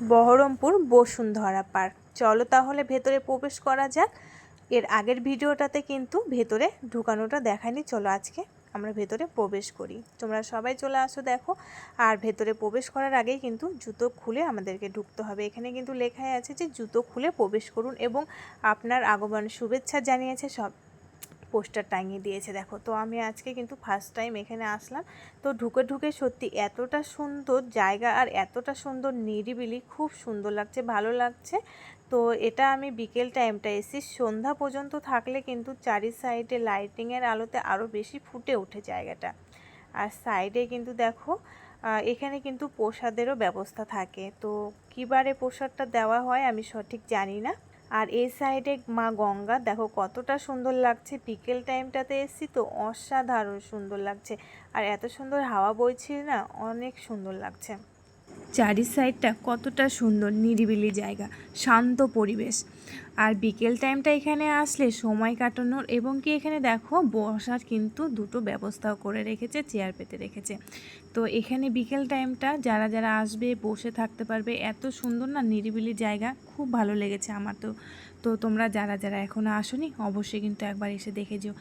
Baharampur Bashundhara park. চলো তাহলে ভেতরে প্রবেশ করা যাক। এর আগের ভিডিওটাতে কিন্তু ভেতরে ঢুকানোটা দেখায়নি। চলো আজকে আমরা ভেতরে প্রবেশ করি, তোমরা সবাই চলে আসো দেখো। আর ভেতরে প্রবেশ করার আগেই কিন্তু জুতো খুলে আমাদেরকে ঢুকতে হবে। এখানে কিন্তু লেখাই আছে যে জুতো খুলে প্রবেশ করুন এবং আপনার আগমন শুভেচ্ছা জানিয়েছে সব পোস্টার টাঙিয়ে দিয়েছে দেখো। তো আমি আজকে কিন্তু ফার্স্ট টাইম এখানে আসলাম। তো ঢুকে ঢুকে সত্যি এতটা সুন্দর জায়গা আর এতটা সুন্দর নিরিবিলি, খুব সুন্দর লাগছে, ভালো লাগছে। তো এটা আমি বিকেল টাইমটা এসি, সন্ধ্যা পর্যন্ত থাকলে কিন্তু চারি সাইডে লাইটিংয়ের আলোতে আরও বেশি ফুটে ওঠে জায়গাটা। আর সাইডে কিন্তু দেখো এখানে কিন্তু প্রসাদেরও ব্যবস্থা থাকে। তো কী বারে প্রসাদটা দেওয়া হয় আমি সঠিক জানি না। আর এই সাইডে মা গঙ্গা, দেখো কতটা সুন্দর লাগছে। বিকেল টাইমটাতে এসেছি তো অসাধারণ সুন্দর লাগছে। আর এত সুন্দর হাওয়া বইছে না, অনেক সুন্দর লাগছে। চারি সাইডটা কতটা সুন্দর নিরিবিলি জায়গা, শান্ত পরিবেশ। আর বিকেল টাইমটা এখানে আসলে সময় কাটানোর এবং কি এখানে দেখো বসার কিন্তু দুটো ব্যবস্থাও করে রেখেছে, চেয়ার পেতে রেখেছে। তো এখানে বিকেল টাইমটা যারা যারা আসবে বসে থাকতে পারবে, এত সুন্দর না নিরিবিলি জায়গা, খুব ভালো লেগেছে আমার। তো তোমরা যারা যারা এখনও আসোনি অবশ্যই কিন্তু একবার এসে দেখে যেও।